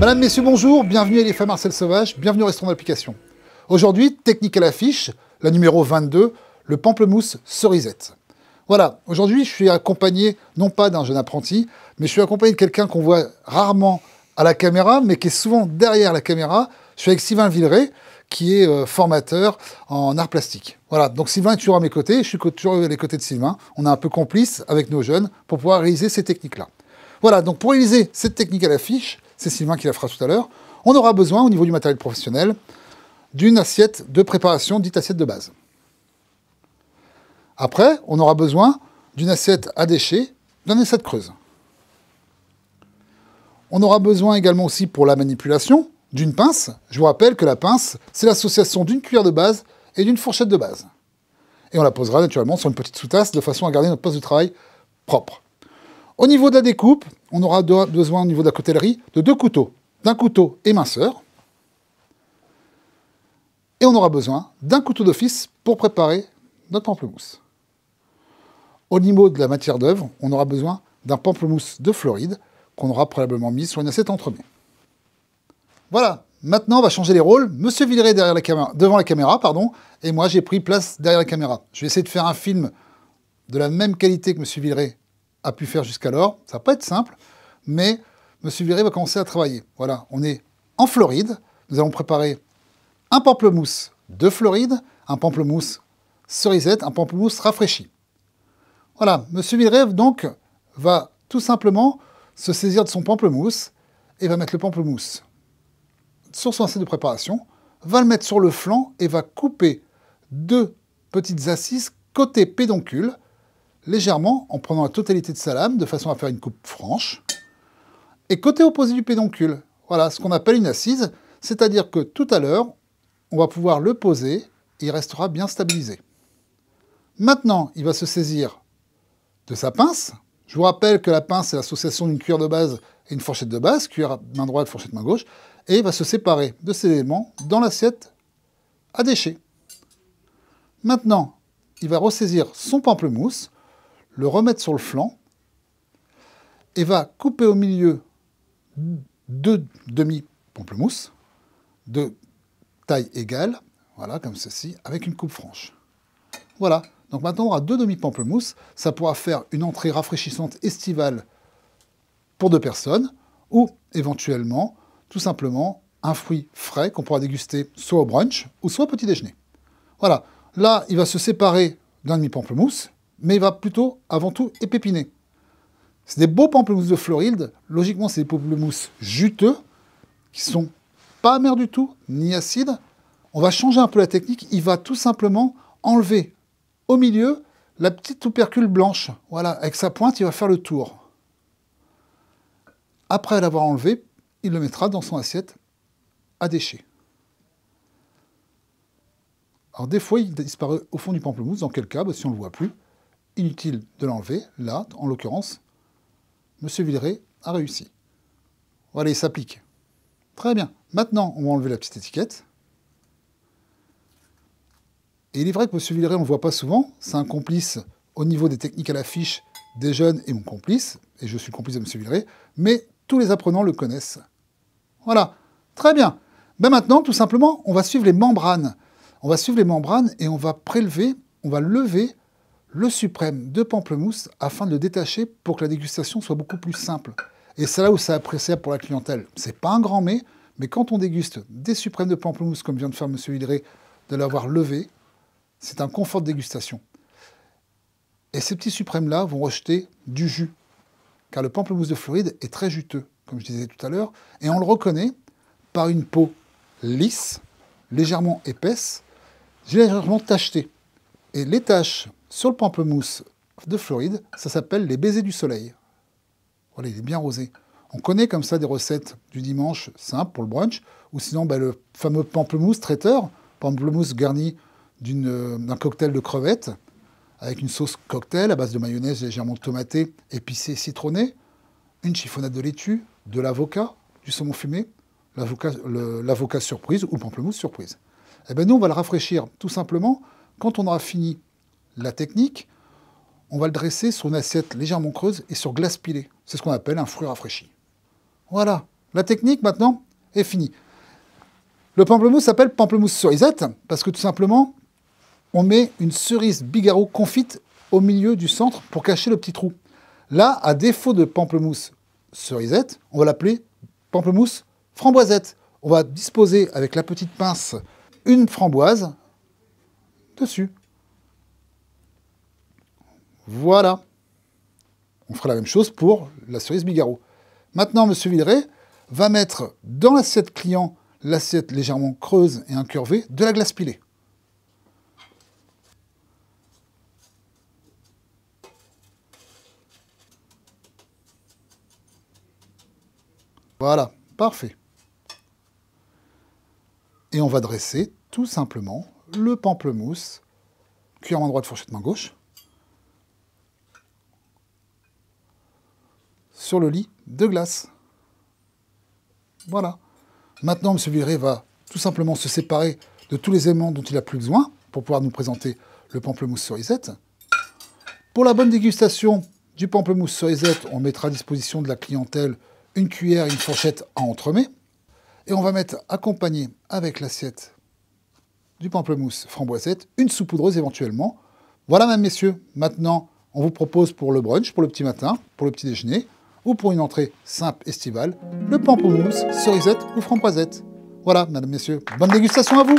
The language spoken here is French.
Madame, messieurs, bonjour, bienvenue à l'IFA Marcel Sauvage, bienvenue au restaurant d'application. Aujourd'hui, technique à l'affiche, la numéro 22, le pamplemousse cerisette. Voilà, aujourd'hui je suis accompagné, non pas d'un jeune apprenti, mais je suis accompagné de quelqu'un qu'on voit rarement à la caméra, mais qui est souvent derrière la caméra. Je suis avec Sylvain Villeray, qui est formateur en arts plastiques. Voilà, donc Sylvain est toujours à mes côtés, je suis toujours à les côtés de Sylvain. On est un peu complices avec nos jeunes pour pouvoir réaliser ces techniques-là. Voilà, donc pour réaliser cette technique à l'affiche, c'est Sylvain qui la fera tout à l'heure, on aura besoin, au niveau du matériel professionnel, d'une assiette de préparation, dite assiette de base. Après, on aura besoin d'une assiette à déchets, d'une assiette creuse. On aura besoin également aussi pour la manipulation d'une pince. Je vous rappelle que la pince, c'est l'association d'une cuillère de base et d'une fourchette de base. Et on la posera naturellement sur une petite sous-tasse de façon à garder notre poste de travail propre. Au niveau de la découpe, on aura besoin au niveau de la coutellerie de 2 couteaux. D'un couteau éminceur. Et on aura besoin d'un couteau d'office pour préparer notre pamplemousse. Au niveau de la matière d'œuvre, on aura besoin d'un pamplemousse de Floride qu'on aura probablement mis sur une assiette entremets. Voilà, maintenant on va changer les rôles. Monsieur Villeray devant la caméra, et moi j'ai pris place derrière la caméra. Je vais essayer de faire un film de la même qualité que Monsieur Villeray a pu faire jusqu'alors. Ça va pas être simple, mais Monsieur Villeray va commencer à travailler. Voilà, on est en Floride. Nous allons préparer un pamplemousse de Floride, un pamplemousse cerisette, un pamplemousse rafraîchi. Voilà, Monsieur Villeray donc va tout simplement se saisir de son pamplemousse et va mettre le pamplemousse sur son assiette de préparation, va le mettre sur le flanc et va couper 2 petites assises côté pédoncule, légèrement en prenant la totalité de sa lame de façon à faire une coupe franche. Et côté opposé du pédoncule, voilà ce qu'on appelle une assise, c'est-à-dire que tout à l'heure, on va pouvoir le poser et il restera bien stabilisé. Maintenant, il va se saisir de sa pince. Je vous rappelle que la pince est l'association d'une cuillère de base et une fourchette de base, cuillère main droite, fourchette main gauche, et il va se séparer de ces éléments dans l'assiette à déchets. Maintenant, il va ressaisir son pamplemousse, le remettre sur le flanc, et va couper au milieu 2 demi-pamplemousses de taille égale, voilà, comme ceci, avec une coupe franche. Voilà, donc maintenant on aura 2 demi-pamplemousses, ça pourra faire une entrée rafraîchissante estivale pour 2 personnes, ou éventuellement, tout simplement, un fruit frais qu'on pourra déguster soit au brunch, ou soit au petit déjeuner. Voilà, là il va se séparer d'un demi-pamplemousse, mais il va plutôt, avant tout, épépiner. C'est des beaux pamplemousses de Floride, logiquement c'est des pamplemousses juteux, qui sont pas amers du tout, ni acides. On va changer un peu la technique, il va tout simplement enlever au milieu la petite tubercule blanche. Voilà, avec sa pointe, il va faire le tour. Après l'avoir enlevé, il le mettra dans son assiette à déchets. Alors des fois, il disparaît au fond du pamplemousse, dans quel cas, si on ne le voit plus, inutile de l'enlever. Là, en l'occurrence, Monsieur Villeray a réussi. Voilà, il s'applique. Très bien. Maintenant, on va enlever la petite étiquette. Et il est vrai que Monsieur Villeray, on ne le voit pas souvent. C'est un complice au niveau des techniques à l'affiche des jeunes et mon complice. Et je suis le complice de Monsieur Villeray. Mais tous les apprenants le connaissent. Voilà. Très bien. Ben maintenant, tout simplement, on va suivre les membranes. On va suivre les membranes et on va prélever, on va lever le suprême de pamplemousse afin de le détacher pour que la dégustation soit beaucoup plus simple. Et c'est là où c'est appréciable pour la clientèle. C'est pas un grand mais quand on déguste des suprêmes de pamplemousse, comme vient de faire Monsieur Villeray, de l'avoir levé, c'est un confort de dégustation. Et ces petits suprêmes-là vont rejeter du jus, car le pamplemousse de Floride est très juteux, comme je disais tout à l'heure, et on le reconnaît par une peau lisse, légèrement épaisse, légèrement tachetée. Et les taches sur le pamplemousse de Floride, ça s'appelle les baisers du soleil. Voilà, il est bien rosé. On connaît comme ça des recettes du dimanche simples pour le brunch, ou sinon le fameux pamplemousse traiteur, pamplemousse garni d'un cocktail de crevettes, avec une sauce cocktail à base de mayonnaise légèrement tomatée, épicée, citronnée, une chiffonnade de laitue, de l'avocat, du saumon fumé, l'avocat surprise ou le pamplemousse surprise. Eh bien nous, on va le rafraîchir tout simplement. Quand on aura fini la technique, on va le dresser sur une assiette légèrement creuse et sur glace pilée. C'est ce qu'on appelle un fruit rafraîchi. Voilà, La technique, maintenant, est finie. Le pamplemousse s'appelle pamplemousse cerisette parce que tout simplement, on met une cerise bigarreau confite au milieu du centre pour cacher le petit trou. Là, à défaut de pamplemousse cerisette, on va l'appeler pamplemousse framboisette. On va disposer avec la petite pince une framboise dessus. Voilà. On fera la même chose pour la cerise bigarreau. Maintenant, M. Villeray va mettre dans l'assiette client, l'assiette légèrement creuse et incurvée, de la glace pilée. Voilà, parfait. Et on va dresser tout simplement le pamplemousse, cuillère main droite, fourchette main gauche, sur le lit de glace. Voilà. Maintenant, M. Villeray va tout simplement se séparer de tous les éléments dont il n'a plus besoin pour pouvoir nous présenter le pamplemousse cerisette. Pour la bonne dégustation du pamplemousse cerisette, on mettra à disposition de la clientèle une cuillère et une fourchette à entremets. Et on va mettre, accompagné avec l'assiette du pamplemousse framboisette, une saupoudreuse éventuellement. Voilà, mesdames, messieurs. Maintenant, on vous propose pour le brunch, pour le petit matin, pour le petit déjeuner, ou pour une entrée simple estivale, le pamplemousse cerisette ou framboisette. Voilà, mesdames, messieurs. Bonne dégustation à vous!